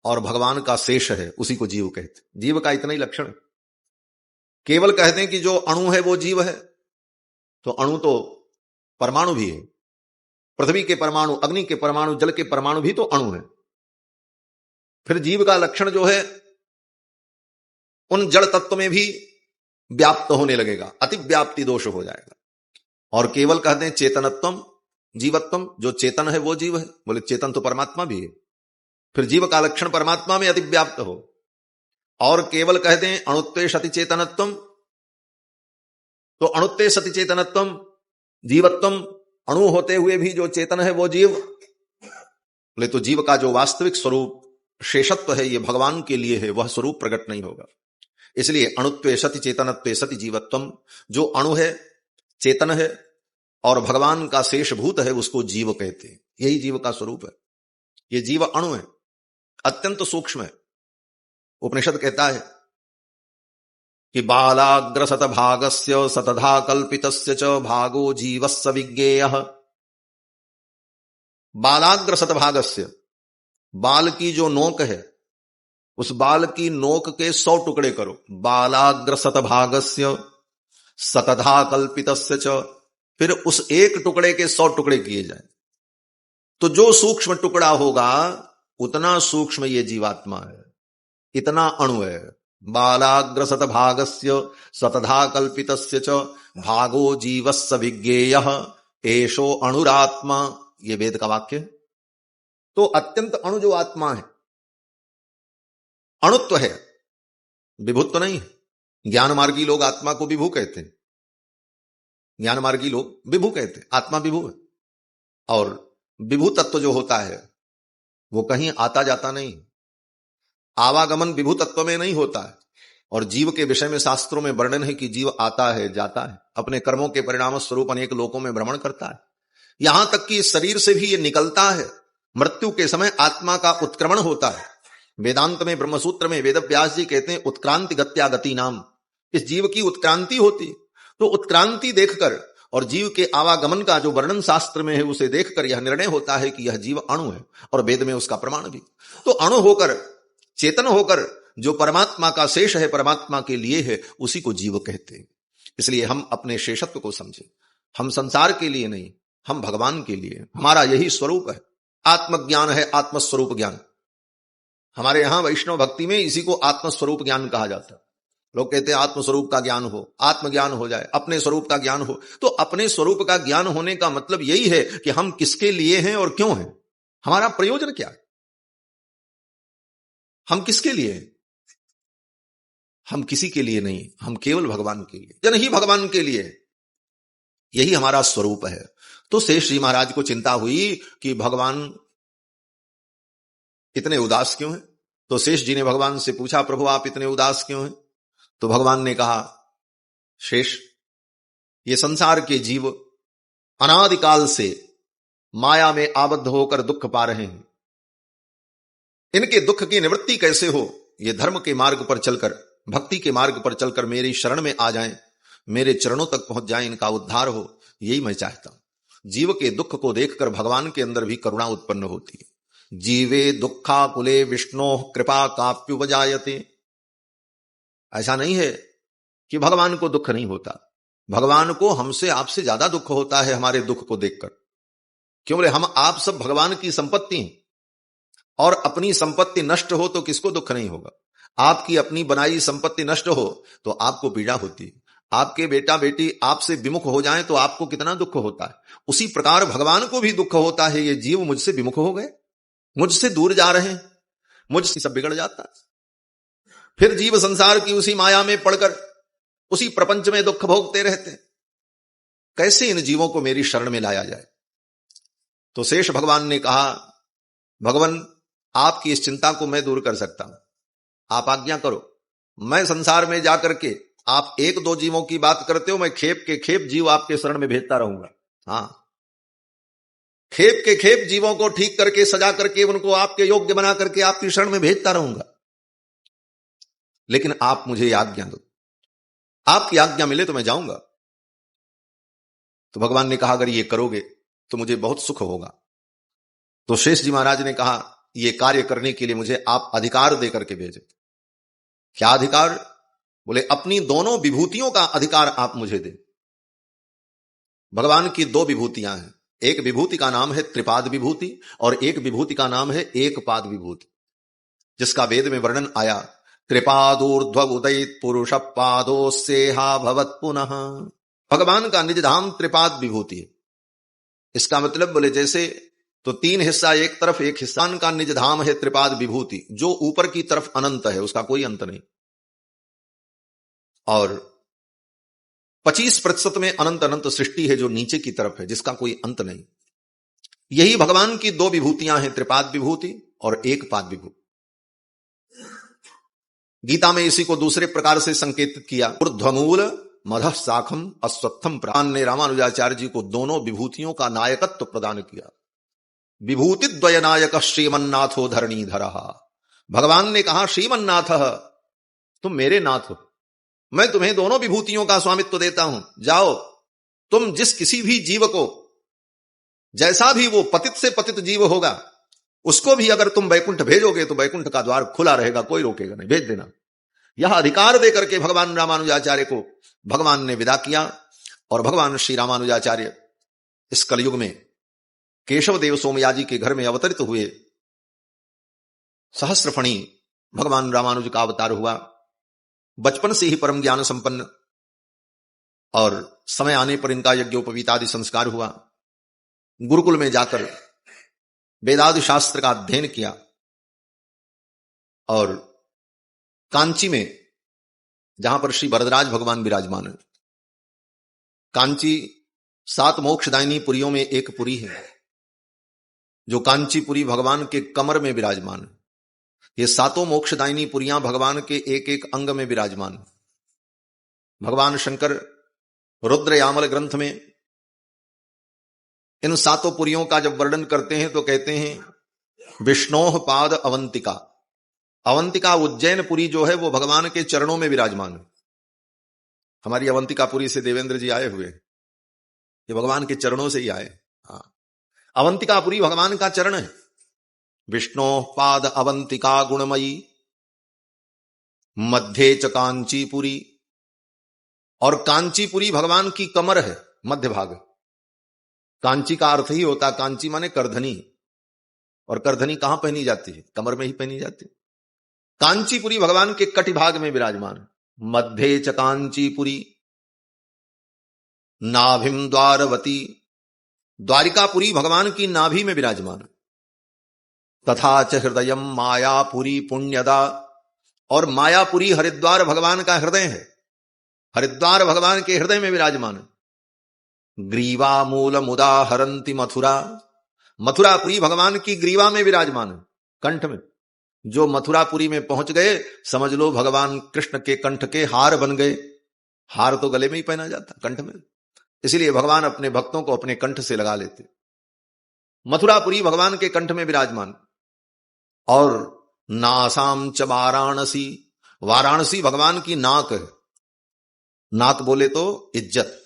और भगवान का शेष है, उसी को जीव कहते। जीव का इतना ही लक्षण। केवल कहते हैं कि जो अणु है वो जीव है, तो अणु तो परमाणु भी है। पृथ्वी के परमाणु, अग्नि के परमाणु, जल के परमाणु भी तो अणु है। फिर जीव का लक्षण जो है उन जड़ तत्व में भी व्याप्त होने लगेगा, अतिव्याप्ति दोष हो जाएगा। और केवल कहते हैं चेतनत्वम जीवत्वम, जो चेतन है वो जीव है। बोले चेतन तो परमात्मा भी है, फिर जीव का लक्षण परमात्मा में अतिव्याप्त हो। और केवल कहते हैं अणुत्वे सति चेतनत्वम, तो अणुत्वे सति चेतनत्वम जीवत्वम, अणु होते हुए भी जो चेतन है वो जीव। बोले तो जीव का जो वास्तविक स्वरूप शेषत्व है ये भगवान के लिए है, वह स्वरूप प्रकट नहीं होगा। इसलिए अणुत्वे सति चेतनत्वे सति जीवत्वम, जो अणु है, चेतन है और भगवान का शेषभूत है, उसको जीव कहते हैं। यही जीव का स्वरूप है। ये जीव अणु है, अत्यंत सूक्ष्म है। उपनिषद कहता है कि बालाग्र सत भागस्य सतधा कल्पितस्य च भागो जीवस्य विज्ञेयः। बालाग्र सत भागस्य, बाल की जो नोक है उस बाल की नोक के 100 टुकड़े करो। बालाग्र सत भागस्य सतधा कल्पितस्य च, फिर उस एक टुकड़े के 100 टुकड़े किए जाए तो जो सूक्ष्म टुकड़ा होगा उतना सूक्ष्म ये जीवात्मा है, इतना अणु है। बालाग्र सत भागस्य सतधा कल्पितस्य च भागो जीवस्य विज्ञेयः एषो अणुरात्मा। ये वेद का वाक्य है। तो अत्यंत अणु जो आत्मा है, अणुत्व है, विभुत्व नहीं है। ज्ञान मार्गी लोग आत्मा को विभू कहते हैं, ज्ञान मार्गी लोग विभू कहते हैं, आत्मा विभू है। और विभू तत्व जो होता है वो कहीं आता जाता नहीं, आवागमन विभू तत्व में नहीं होता है। और जीव के विषय में शास्त्रों में वर्णन है कि जीव आता है, जाता है, अपने कर्मों के परिणाम स्वरूप अनेक लोकों में भ्रमण करता है। यहां तक कि शरीर से भी ये निकलता है मृत्यु के समय आत्मा का उत्क्रमण होता है। वेदांत में ब्रह्मसूत्र में वेद व्यास जी कहते हैं उत्क्रांति गत्या गति नाम, इस जीव की उत्क्रांति होती। तो उत्क्रांति देखकर और जीव के आवागमन का जो वर्णन शास्त्र में है उसे देखकर यह निर्णय होता है कि यह जीव अणु है, और वेद में उसका प्रमाण भी। तो अणु होकर चेतन होकर जो परमात्मा का शेष है, परमात्मा के लिए है, उसी को जीव कहते हैं। इसलिए हम अपने शेषत्व को समझें। हम संसार के लिए नहीं, हम भगवान के लिए। हमारा यही स्वरूप है। आत्मज्ञान है आत्मस्वरूप ज्ञान। हमारे यहां वैष्णव भक्ति में इसी को आत्मस्वरूप ज्ञान कहा जाता है। लोग कहते हैं आत्मस्वरूप का ज्ञान हो, आत्मज्ञान हो जाए, अपने स्वरूप का ज्ञान हो। तो अपने स्वरूप का ज्ञान होने का मतलब यही है कि हम किसके लिए हैं और क्यों हैं, हमारा प्रयोजन क्या है, हम किसके लिए हैं। हम किसी के लिए नहीं, हम केवल भगवान के लिए, जन ही भगवान के लिए। यही हमारा स्वरूप है। तो शेष जी महाराज को चिंता हुई कि भगवान इतने उदास क्यों हैं। तो शेष जी ने भगवान से पूछा, प्रभु आप इतने उदास क्यों हैं। तो भगवान ने कहा, शेष ये संसार के जीव अनादिकाल से माया में आबद्ध होकर दुख पा रहे हैं। इनके दुख की निवृत्ति कैसे हो, ये धर्म के मार्ग पर चलकर, भक्ति के मार्ग पर चलकर मेरी शरण में आ जाएं, मेरे चरणों तक पहुंच जाएं, इनका उद्धार हो, यही मैं चाहता हूं। जीव के दुख को देखकर भगवान के अंदर भी करुणा उत्पन्न होती है। जीवे दुखाकुले विष्णो कृपा काप्युपजायते। ऐसा नहीं है कि भगवान को दुख नहीं होता, भगवान को हमसे आपसे ज्यादा दुख होता है हमारे दुख को देखकर। क्यों बोले, हम आप सब भगवान की संपत्ति हैं, और अपनी संपत्ति नष्ट हो तो किसको दुख नहीं होगा। आपकी अपनी बनाई संपत्ति नष्ट हो तो आपको पीड़ा होती है। आपके बेटा बेटी आपसे विमुख हो जाएं तो आपको कितना दुख होता है। उसी प्रकार भगवान को भी दुख होता है, ये जीव मुझसे विमुख हो गए, मुझसे दूर जा रहे हैं, मुझसे सब बिगड़ जाता है। फिर जीव संसार की उसी माया में पड़कर उसी प्रपंच में दुख भोगते रहते हैं। कैसे इन जीवों को मेरी शरण में लाया जाए। तो शेष भगवान ने कहा, भगवान आपकी इस चिंता को मैं दूर कर सकता हूं, आप आज्ञा करो। मैं संसार में जाकर के, आप एक दो जीवों की बात करते हो, मैं खेप के खेप जीव आपके शरण में भेजता रहूंगा। हां, खेप के खेप जीवों को ठीक करके सजा करके उनको आपके योग्य बना करके आपकी शरण में भेजता रहूंगा। लेकिन आप मुझे आज्ञा दो, आपकी आज्ञा मिले तो मैं जाऊंगा। तो भगवान ने कहा, अगर ये करोगे तो मुझे बहुत सुख होगा। तो शेष जी महाराज ने कहा, ये कार्य करने के लिए मुझे आप अधिकार दे करके भेजे। क्या अधिकार? बोले, अपनी दोनों विभूतियों का अधिकार आप मुझे दें। भगवान की दो विभूतियां हैं, एक विभूति का नाम है त्रिपाद विभूति और एक विभूति का नाम है एक पाद विभूति, जिसका वेद में वर्णन आया, त्रिपादूर्ध्व उदयित पुरुष पादोस्येहा भवत पुनः। भगवान का निज धाम त्रिपाद विभूति है। इसका मतलब बोले, जैसे तो तीन हिस्सा एक तरफ, एक हिस्सा का निज धाम है त्रिपाद विभूति, जो ऊपर की तरफ अनंत है, उसका कोई अंत नहीं। और 25% में अनंत अनंत सृष्टि है जो नीचे की तरफ है, जिसका कोई अंत नहीं। यही भगवान की दो विभूतियां हैं, त्रिपाद विभूति और एक पाद विभूति। गीता में इसी को दूसरे प्रकार से संकेतित किया, ऊर्ध्वमूल मधः शाखम अश्वत्थम। प्राण ने रामानुजाचार्य जी को दोनों विभूतियों का नायकत्व प्रदान किया। विभूति द्वय नायक श्रीमन्नाथो धरणीधर। भगवान ने कहा, श्रीमन्नाथ तुम मेरे नाथ हो, मैं तुम्हें दोनों विभूतियों का स्वामित्व देता हूं। जाओ, तुम जिस किसी भी जीव को, जैसा भी वो पतित से पतित जीव होगा, उसको भी अगर तुम वैकुंठ भेजोगे तो वैकुंठ का द्वार खुला रहेगा, कोई रोकेगा नहीं, भेज देना। यह अधिकार देकर के भगवान रामानुजाचार्य को भगवान ने विदा किया। और भगवान श्री रामानुजाचार्य इस कलयुग में केशव देव सोमयाजी के घर में अवतरित हुए। सहस्रफणी भगवान रामानुज का अवतार हुआ। बचपन से ही परम ज्ञान संपन्न, और समय आने पर इनका यज्ञोपवीतादि संस्कार हुआ। गुरुकुल में जाकर वेदादि शास्त्र का अध्ययन किया, और कांची में, जहां पर श्री वरदराज भगवान विराजमान है, कांची 7 मोक्षदायिनी पुरियों में एक पुरी है, जो कांचीपुरी भगवान के कमर में विराजमान है। ये 7 मोक्षदायिनी पुरियां भगवान के एक एक अंग में विराजमान है। भगवान शंकर रुद्र यामल ग्रंथ में इन 7 पुरियों का जब वर्णन करते हैं तो कहते हैं विष्णोह पाद अवंतिका। अवंतिका उज्जैनपुरी जो है वो भगवान के चरणों में विराजमान है। हमारी अवंतिकापुरी से देवेंद्र जी आए हुए, ये भगवान के चरणों से ही आए। हाँ, अवंतिकापुरी भगवान का चरण है। विष्णो पाद अवंतिका गुणमयी मध्य च कांचीपुरी। और कांचीपुरी भगवान की कमर है, मध्य भाग। कांची का अर्थ ही होता, कांची माने करधनी, और करधनी कहां पहनी जाती है? कमर में ही पहनी जाती है। कांचीपुरी भगवान के कटिभाग में विराजमान है। मध्य च कांचीपुरी नाभिम द्वारवती। द्वारिकापुरी भगवान की नाभि में विराजमान है। तथा च हृदयम मायापुरी पुण्यदा। और मायापुरी हरिद्वार भगवान का हृदय है। हरिद्वार भगवान के हृदय में विराजमान है। ग्रीवा मूल मुदाहरंती मथुरा। मथुरापुरी भगवान की ग्रीवा में विराजमान है, कंठ में। जो मथुरापुरी में पहुंच गए, समझ लो भगवान कृष्ण के कंठ के हार बन गए। हार तो गले में ही पहना जाता, कंठ में, इसलिए भगवान अपने भक्तों को अपने कंठ से लगा लेते। मथुरापुरी भगवान के कंठ में विराजमान। और नासाम च वाराणसी। वाराणसी भगवान की नाक है। नाक बोले तो इज्जत।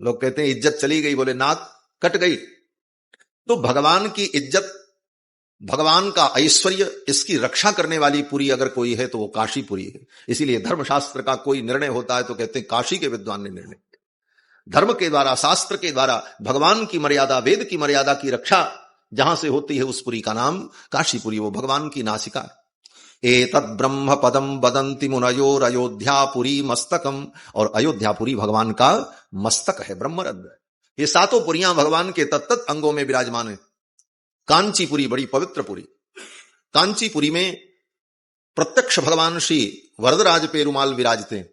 लोग कहते हैं इज्जत चली गई, बोले नाक कट गई। तो भगवान की इज्जत, भगवान का ऐश्वर्य, इसकी रक्षा करने वाली पुरी अगर कोई है तो वो काशीपुरी है। इसीलिए धर्मशास्त्र का कोई निर्णय होता है तो कहते हैं काशी के विद्वान ने निर्णय। धर्म के द्वारा, शास्त्र के द्वारा भगवान की मर्यादा, वेद की मर्यादा की रक्षा जहां से होती है उस पुरी का नाम काशीपुरी, वो भगवान की नासिका। एतत् ब्रह्म पदम वदन्ति मुनयोर अयोध्यापुरी मस्तकम। और अयोध्यापुरी भगवान का मस्तक है, ब्रह्मरंध्र है। ये सातों पुरियां भगवान के तत्त अंगों में विराजमान है। कांचीपुरी बड़ी पवित्र पुरी। कांचीपुरी में प्रत्यक्ष भगवान श्री वरदराज पेरुमाल विराजते हैं।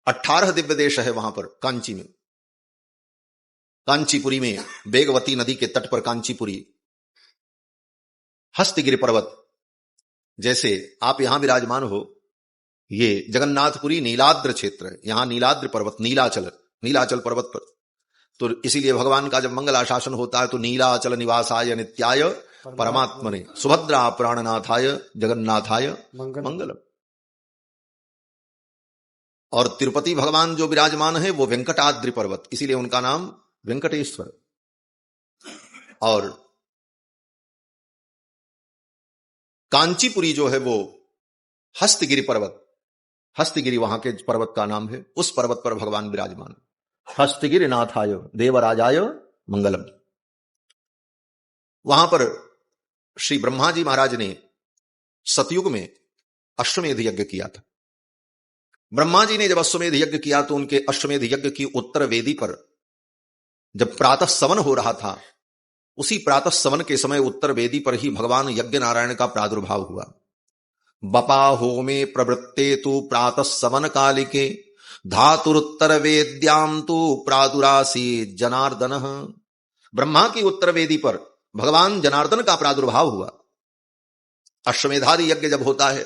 18 दिव्य देश है वहां पर कांची में। कांचीपुरी में बेगवती नदी के तट पर कांचीपुरी, हस्तगिरि पर्वत, जैसे आप यहां विराजमान हो, ये जगन्नाथपुरी नीलाद्र क्षेत्र है। यहां नीलाद्र पर्वत, नीलाचल पर्वत पर, तो इसीलिए भगवान का जब मंगलाशासन होता है तो नीलाचल निवासाय नित्याय परमात्मने सुभद्रा प्राणनाथाय जगन्नाथाय मंगलम। और तिरुपति भगवान जो विराजमान है वो वेंकटाद्रि पर्वत, इसीलिए उनका नाम वेंकटेश्वर। और कांचीपुरी जो है वो हस्तगिरि पर्वत, हस्तगिरि वहां के पर्वत का नाम है, उस पर्वत पर भगवान विराजमान। हस्तगिरि नाथाय देवराजाय मंगलम। वहां पर श्री ब्रह्मा जी महाराज ने सतयुग में अश्वमेध यज्ञ किया था। ब्रह्मा जी ने जब अश्वमेध यज्ञ किया तो उनके अश्वमेध यज्ञ की उत्तर वेदी पर जब प्रातः सवन हो रहा था, उसी प्रातः सवन के समय उत्तर वेदी पर ही भगवान यज्ञ नारायण का प्रादुर्भाव हुआ। बपा होमे प्रवृत्ते तु प्रातः सवन कालिके धातुरुत्तर वेद्याम तु प्रादुरासी जनार्दन। ब्रह्मा की उत्तर वेदी पर भगवान जनार्दन का प्रादुर्भाव हुआ। अश्वमेधादि यज्ञ जब होता है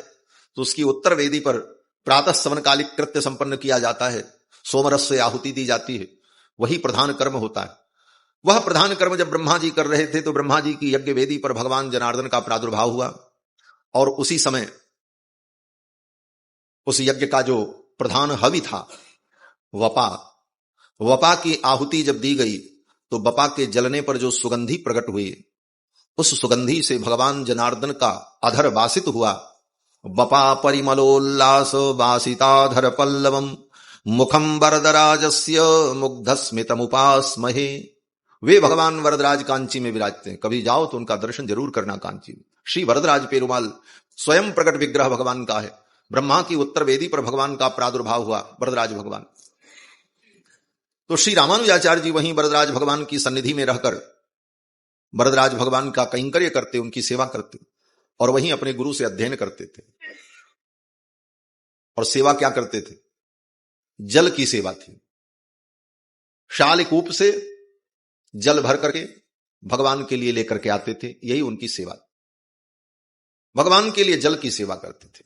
तो उसकी उत्तर वेदी पर प्रातः सवन कालिक कृत्य संपन्न किया जाता है, सोमरस से आहुति दी जाती है, वही प्रधान कर्म होता है। वह प्रधान कर्म जब ब्रह्मा जी कर रहे थे तो ब्रह्मा जी की यज्ञ वेदी पर भगवान जनार्दन का प्रादुर्भाव हुआ। और उसी समय उस यज्ञ का जो प्रधान हवि था वपा, वपा की आहुति जब दी गई तो वपा के जलने पर जो सुगंधी प्रकट हुई, उस सुगंधी से भगवान जनार्दन का अधर वासित हुआ। वपा परिमलोल्लास वासिताधर पल्लवम मुखम वरदराजस्य मुग्धस्मितमुपास्महे। वे भगवान वरदराज कांची में विराजते हैं। कभी जाओ तो उनका दर्शन जरूर करना कांची में। श्री वरदराज पेरुमाल स्वयं प्रकट विग्रह भगवान का है। ब्रह्मा की उत्तर वेदी पर भगवान का प्रादुर्भाव हुआ, वरदराज भगवान। तो श्री रामानुजाचार्य जी वहीं वरदराज भगवान की सन्निधि में रहकर वरदराज भगवान का कैंकर्य करते, उनकी सेवा करते, और वहीं अपने गुरु से अध्ययन करते थे। और सेवा क्या करते थे? जल की सेवा थी। शालकूप से जल भर करके भगवान के लिए लेकर के आते थे, यही उनकी सेवा। भगवान के लिए जल की सेवा करते थे।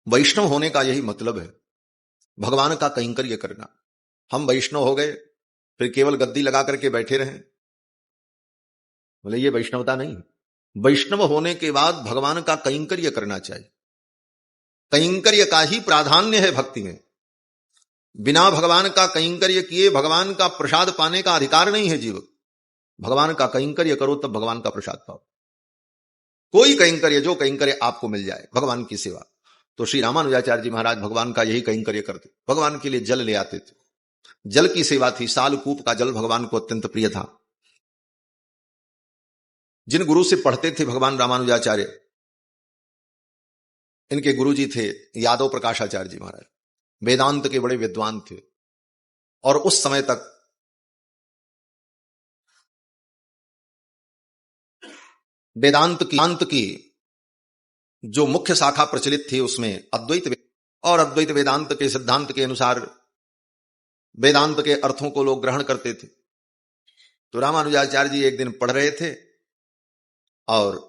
वैष्णव होने का यही मतलब है, भगवान का कैंकर्य करना। हम वैष्णव हो गए फिर केवल गद्दी लगा करके बैठे रहें, बोले ये वैष्णवता नहीं। वैष्णव होने के बाद भगवान का कैंकर्य करना चाहिए। कैंकर्य का ही प्राधान्य है भक्ति में। बिना भगवान का कैंकर्य किए भगवान का प्रसाद पाने का अधिकार नहीं है जीव। भगवान का कैंकर्य करो तब भगवान का प्रसाद पाओ। कोई कैंकर्य, जो कैंकर्य आपको मिल जाए, भगवान की सेवा। तो श्री रामानुजाचार्य जी महाराज भगवान का यही कैंकर्य करते। भगवान के लिए जल ले आते थे, जल की सेवा थी। सालकूप का जल भगवान को अत्यंत प्रिय था। जिन गुरु से पढ़ते थे भगवान रामानुजाचार्य, इनके गुरु जी थे यादव प्रकाशाचार्य जी महाराज, वेदांत के बड़े विद्वान थे। और उस समय तक वेदांत की जो मुख्य शाखा प्रचलित थी उसमें अद्वैत वेदांत के सिद्धांत के अनुसार वेदांत के अर्थों को लोग ग्रहण करते थे। तो रामानुजाचार्य जी एक दिन पढ़ रहे थे और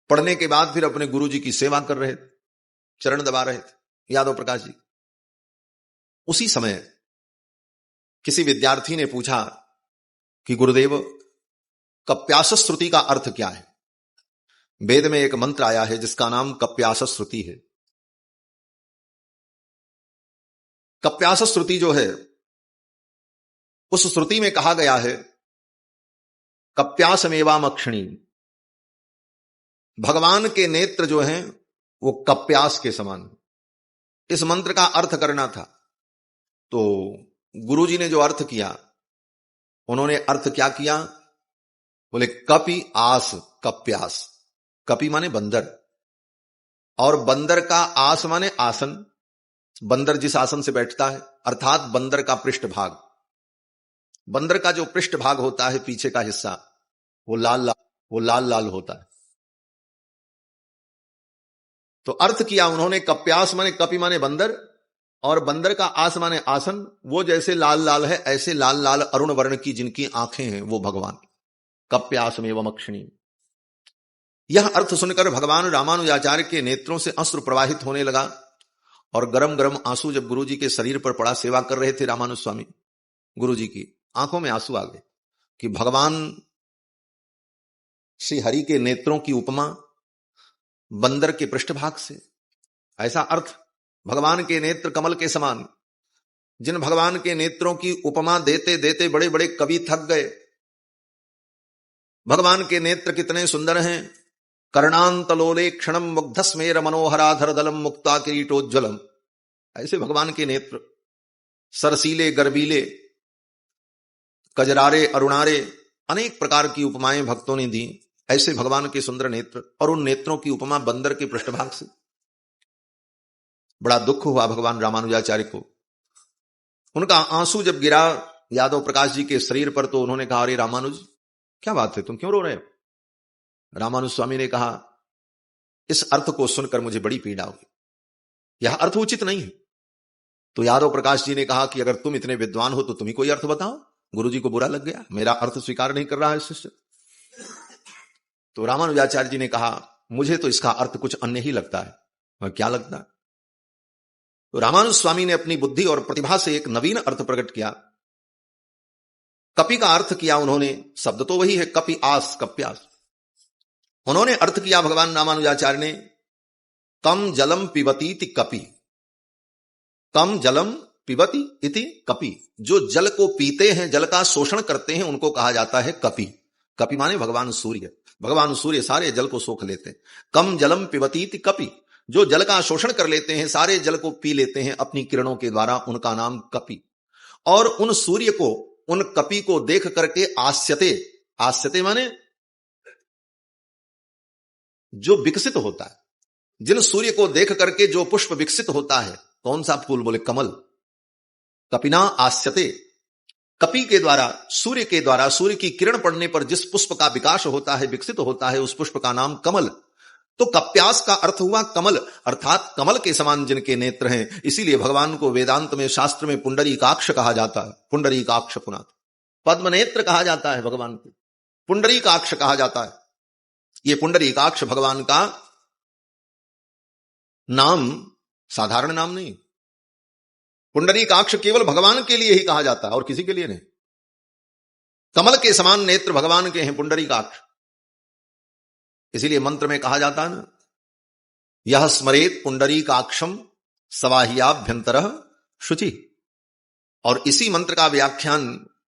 पढ़ने के बाद फिर अपने गुरु जी की सेवा कर रहे थे, चरण दबा रहे थे यादव प्रकाश जी। उसी समय किसी विद्यार्थी ने पूछा कि गुरुदेव, कप्यास श्रुति का अर्थ क्या है? वेद में एक मंत्र आया है जिसका नाम कप्यास श्रुति है। कप्यास श्रुति जो है, उस श्रुति में कहा गया है कप्यासमेवामक्षिणी, भगवान के नेत्र जो हैं वो कप्यास के समान। इस मंत्र का अर्थ करना था। तो गुरुजी ने जो अर्थ किया, उन्होंने अर्थ क्या किया? बोले कपि आस कप्यास। कपि माने बंदर, और बंदर का आस माने आसन। बंदर जिस आसन से बैठता है, अर्थात बंदर का पृष्ठ भाग। बंदर का जो पृष्ठ भाग होता है, पीछे का हिस्सा, वो लाल लाल होता है। तो अर्थ किया उन्होंने कप्यास माने कपि माने बंदर, और बंदर का आस माने आसन। वो जैसे लाल लाल है, ऐसे लाल लाल अरुण वर्ण की जिनकी आंखें हैं वो भगवान। कप्यासमेवमक्षिणी। यह अर्थ सुनकर भगवान रामानुजाचार्य के नेत्रों से अश्रु प्रवाहित होने लगा, और गरम गरम आंसू जब गुरुजी के शरीर पर पड़ा, सेवा कर रहे थे रामानुज स्वामी, गुरुजी की आंखों में आंसू आ गए कि भगवान श्री हरि के नेत्रों की उपमा बंदर के पृष्ठभाग से। ऐसा अर्थ, भगवान के नेत्र कमल के समान। जिन भगवान के नेत्रों की उपमा देते देते बड़े बड़े कवि थक गए। भगवान के नेत्र कितने सुंदर हैं। कर्णांतलोले क्षणम मुग्धस्मेर मनोहराधर दलम मुक्ता किरीटोज्ज्वलम। ऐसे भगवान के नेत्र, सरसीले गर्बीले, कजरारे अरुणारे, अनेक प्रकार की उपमाएं भक्तों ने दी। ऐसे भगवान के सुंदर नेत्र, और उन नेत्रों की उपमा बंदर के पृष्ठभाग से। बड़ा दुख हुआ भगवान रामानुजाचार्य को। उनका आंसू जब गिरा यादव प्रकाश जी के शरीर पर, तो उन्होंने कहा, अरे रामानुज, क्या बात है, तुम क्यों रो रहे हो? रामानुज स्वामी ने कहा, इस अर्थ को सुनकर मुझे बड़ी पीड़ा हुई, यह अर्थ उचित नहीं है। तो यादव प्रकाश जी ने कहा कि अगर तुम इतने विद्वान हो तो तुम ही कोई अर्थ बताओ। गुरुजी को बुरा लग गया, मेरा अर्थ स्वीकार नहीं कर रहा है शिष्य। तो रामानुजाचार्य जी ने कहा, मुझे तो इसका अर्थ कुछ अन्य ही लगता है। और क्या लगता है? तो रामानुज स्वामी ने अपनी बुद्धि और प्रतिभा से एक नवीन अर्थ प्रकट किया। कपि का अर्थ किया उन्होंने, शब्द तो वही है, कपि आस कप्यास। उन्होंने अर्थ किया भगवान रामानुजाचार्य ने, कम जलम पिबती इति कपि। कम जलम पिबती इति कपि। जो जल को पीते हैं, जल का शोषण करते हैं, उनको कहा जाता है कपि। कपि माने भगवान सूर्य। भगवान सूर्य सारे जल को सोख लेते हैं। कम जलम पिबती इति कपि। जो जल का शोषण कर लेते हैं, सारे जल को पी लेते हैं अपनी किरणों के द्वारा, उनका नाम कपि। और उन सूर्य को, उन कपि को देख करके आस्यते, आस्यते माने जो विकसित होता है। जिन सूर्य को देख करके जो पुष्प विकसित होता है, कौन सा फूल? बोले कमल। कपिना आस्यते। कपि के द्वारा, सूर्य के द्वारा, सूर्य की किरण पड़ने पर जिस पुष्प का विकास होता है, विकसित होता है, उस पुष्प का नाम कमल। तो कप्यास का अर्थ हुआ कमल, अर्थात कमल के समान जिनके नेत्र हैं। इसीलिए भगवान को वेदांत में, शास्त्र में पुंडरीकाक्ष कहा जाता है। पुंडरीकाक्ष पुनाथ, पद्मनेत्र कहा जाता है भगवान को, पुंडरीकाक्ष कहा जाता है। ये पुंडरीकाक्ष भगवान का नाम साधारण नाम नहीं। पुंडरीकाक्ष केवल भगवान के लिए ही कहा जाता है और किसी के लिए नहीं। कमल के समान नेत्र भगवान के हैं, पुंडरीकाक्ष। इसीलिए मंत्र में कहा जाता है ना, यह स्मरेत पुंडरीकाक्षम सवाह्याभ्यंतर शुचि। और इसी मंत्र का व्याख्यान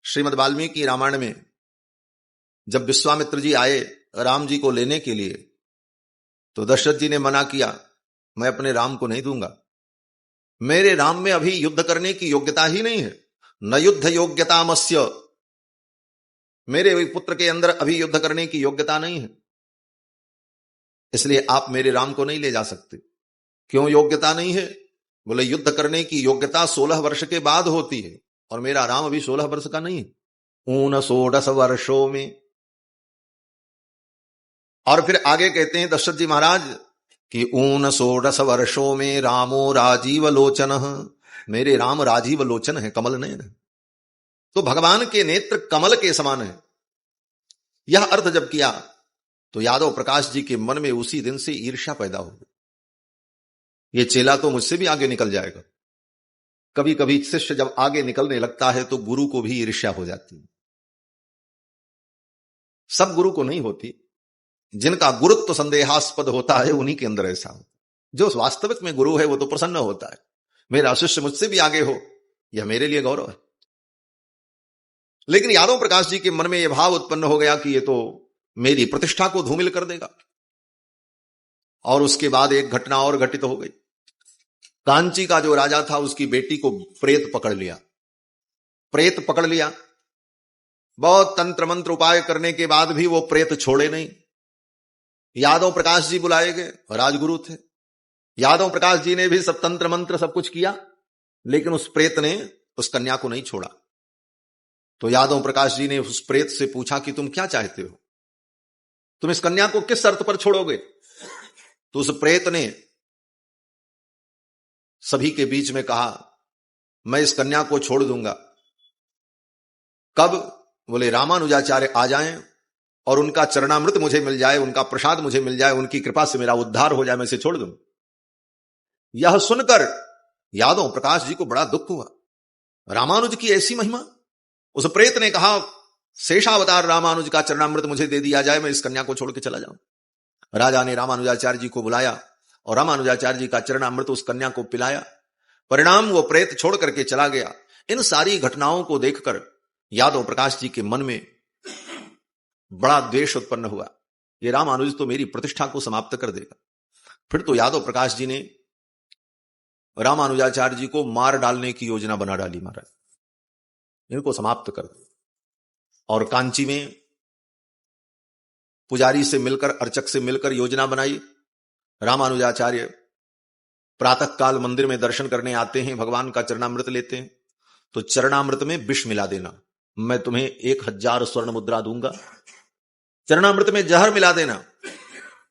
श्रीमद् वाल्मीकि रामायण में जब विश्वामित्र जी आए राम जी को लेने के लिए, तो दशरथ जी ने मना किया, मैं अपने राम को नहीं दूंगा, मेरे राम में अभी युद्ध करने की योग्यता ही नहीं है, न युद्ध योग्यता मस्य, मेरे पुत्र के अंदर अभी युद्ध करने की योग्यता नहीं है, इसलिए आप मेरे राम को नहीं ले जा सकते। क्यों योग्यता नहीं है? बोले युद्ध करने की योग्यता 16 वर्ष के बाद होती है, और मेरा राम अभी 16 वर्ष का नहीं है, 19 वर्षों में। और फिर आगे कहते हैं दशरथ जी महाराज कि 19 वर्षों में रामो राजीव लोचन, मेरे राम राजीव लोचन है, कमल नयन है। तो भगवान के नेत्र कमल के समान है। यह अर्थ जब किया तो यादव प्रकाश जी के मन में उसी दिन से ईर्ष्या पैदा हो गई, ये चेला तो मुझसे भी आगे निकल जाएगा। कभी कभी शिष्य जब आगे निकलने लगता है तो गुरु को भी ईर्ष्या हो जाती है। सब गुरु को नहीं होती, जिनका गुरुत्व संदेहास्पद होता है उन्हीं के अंदर ऐसा हो। जो वास्तविक में गुरु है वो तो प्रसन्न होता है, मेरा शिष्य मुझसे भी आगे हो, यह मेरे लिए गौरव है। लेकिन यादव प्रकाश जी के मन में यह भाव उत्पन्न हो गया कि ये तो मेरी प्रतिष्ठा को धूमिल कर देगा। और उसके बाद एक घटना और घटित हो गई। कांची का जो राजा था उसकी बेटी को प्रेत पकड़ लिया। प्रेत पकड़ लिया, बहुत तंत्र मंत्र उपाय करने के बाद भी वो प्रेत छोड़े नहीं। यादव प्रकाश जी बुलाए गए, राजगुरु थे। यादव प्रकाश जी ने भी सब तंत्र मंत्र सब कुछ किया, लेकिन उस प्रेत ने उस कन्या को नहीं छोड़ा। तो यादव प्रकाश जी ने उस प्रेत से पूछा कि तुम क्या चाहते हो, तुम इस कन्या को किस शर्त पर छोड़ोगे? तो उस प्रेत ने सभी के बीच में कहा, मैं इस कन्या को छोड़ दूंगा। कब? बोले रामानुजाचार्य आ जाएं और उनका चरणामृत मुझे मिल जाए, उनका प्रसाद मुझे मिल जाए, उनकी कृपा से मेरा उद्धार हो जाए, मैं इसे छोड़ दूं। यह सुनकर यादव प्रकाश जी को बड़ा दुख हुआ। रामानुज की ऐसी महिमा। उस प्रेत ने कहा, शेषावतार रामानुज का चरणामृत मुझे दे दिया जाए, मैं इस कन्या को छोड़ के चला जाऊं। राजा ने रामानुजाचार्य जी को बुलाया और रामानुजाचार्य जी का चरणामृत उस कन्या को पिलाया। परिणाम वो प्रेत छोड़ करके चला गया। इन सारी घटनाओं को देखकर यादव प्रकाश जी के मन में बड़ा द्वेष उत्पन्न हुआ, ये रामानुज तो मेरी प्रतिष्ठा को समाप्त कर देगा। फिर तो यादव प्रकाश जी ने रामानुजाचार्य जी को मार डालने की योजना बना डाली। महाराज, इनको समाप्त कर दो। और कांची में पुजारी से मिलकर, अर्चक से मिलकर योजना बनाई। रामानुजाचार्य प्रातः काल मंदिर में दर्शन करने आते हैं, भगवान का चरणामृत लेते हैं। तो चरणामृत में विष मिला देना, मैं तुम्हें 1000 स्वर्ण मुद्रा दूंगा। चरणामृत में जहर मिला देना,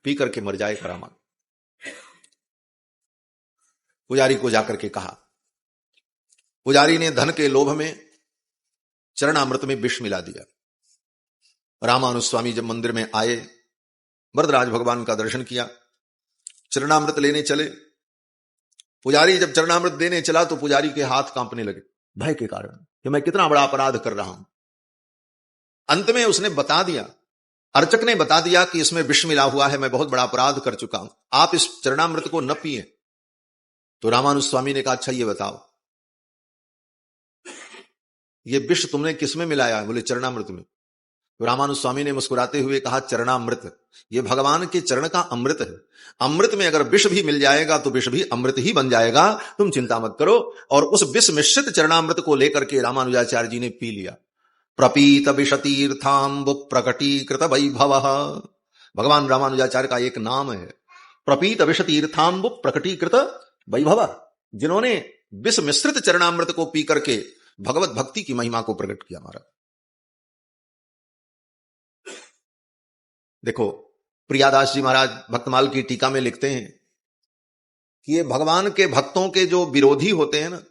पी करके मर जाए रामा। पुजारी को जाकर के कहा। पुजारी ने धन के लोभ में चरणामृत में विष मिला दिया। रामानुज स्वामी जब मंदिर में आए, वरदराज भगवान का दर्शन किया, चरणामृत लेने चले। पुजारी जब चरणामृत देने चला तो पुजारी के हाथ कांपने लगे भय के कारण कि मैं कितना बड़ा अपराध कर रहा हूं। अंत में उसने बता दिया, अर्चक ने बता दिया कि इसमें विष मिला हुआ है, मैं बहुत बड़ा अपराध कर चुका हूं, आप इस चरणामृत को न पिए। तो रामानुज स्वामी ने कहा, अच्छा ये बताओ, ये विष तुमने किसमें मिलाया? बोले चरणामृत में। तो रामानुज स्वामी ने मुस्कुराते हुए कहा, चरणामृत ये भगवान के चरण का अमृत है। अमृत में अगर विष भी मिल जाएगा तो विष भी अमृत ही बन जाएगा, तुम चिंता मत करो। और उस विष मिश्रित चरणामृत को लेकर के रामानुजाचार्य जी ने पी लिया। प्रपीत विषतीर्थाम्ब प्रकटीकृत वैभव, भगवान रामानुजाचार्य का एक नाम है, प्रपीत विषतीर्थाम्ब प्रकटीकृत वैभव, जिन्होंने विष मिश्रित चरणामृत को पी करके भगवत भक्ति की महिमा को प्रकट किया। हमारा देखो, प्रियादास जी महाराज भक्तमाल की टीका में लिखते हैं कि ये भगवान के भक्तों के जो विरोधी होते हैं ना,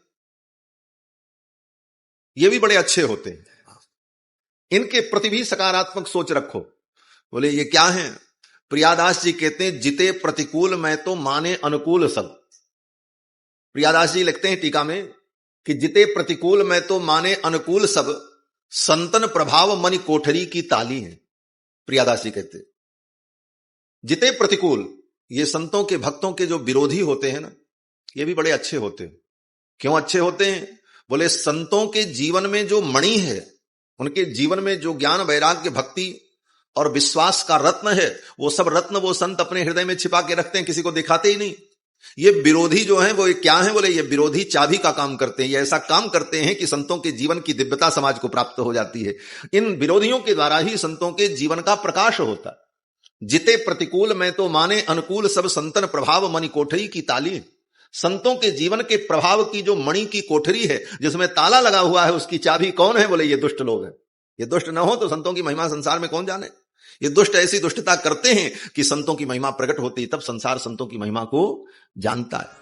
ये भी बड़े अच्छे होते हैं, इनके प्रति भी सकारात्मक सोच रखो। बोले ये क्या है? प्रियादास जी कहते हैं, जिते प्रतिकूल मैं तो माने अनुकूल सब। प्रियादास जी लिखते हैं टीका में कि जिते प्रतिकूल मैं तो माने अनुकूल सब, संतन प्रभाव मनि कोठरी की ताली है। प्रियादास जी कहते जिते प्रतिकूल, ये संतों के भक्तों के जो विरोधी होते हैं ना, ये भी बड़े अच्छे होते हैं। क्यों अच्छे होते हैं? बोले संतों के जीवन में जो मणि है, उनके जीवन में जो ज्ञान वैराग्य भक्ति और विश्वास का रत्न है, वो सब रत्न वो संत अपने हृदय में छिपा के रखते हैं, किसी को दिखाते ही नहीं। ये विरोधी जो है वो क्या है? बोले ये विरोधी चाबी का काम करते हैं। ये ऐसा काम करते हैं कि संतों के जीवन की दिव्यता समाज को प्राप्त हो जाती है। इन विरोधियों के द्वारा ही संतों के जीवन का प्रकाश होता। जिते प्रतिकूल मैं तो माने अनुकूल, सब संतन प्रभाव मणि कोठरी की ताली। संतों के जीवन के प्रभाव की जो मणि की कोठरी है, जिसमें ताला लगा हुआ है, उसकी चाबी कौन है? बोले ये दुष्ट लोग हैं। ये दुष्ट न हो तो संतों की महिमा संसार में कौन जाने। ये दुष्ट ऐसी दुष्टता करते हैं कि संतों की महिमा प्रकट होती, तब संसार संतों की महिमा को जानता है।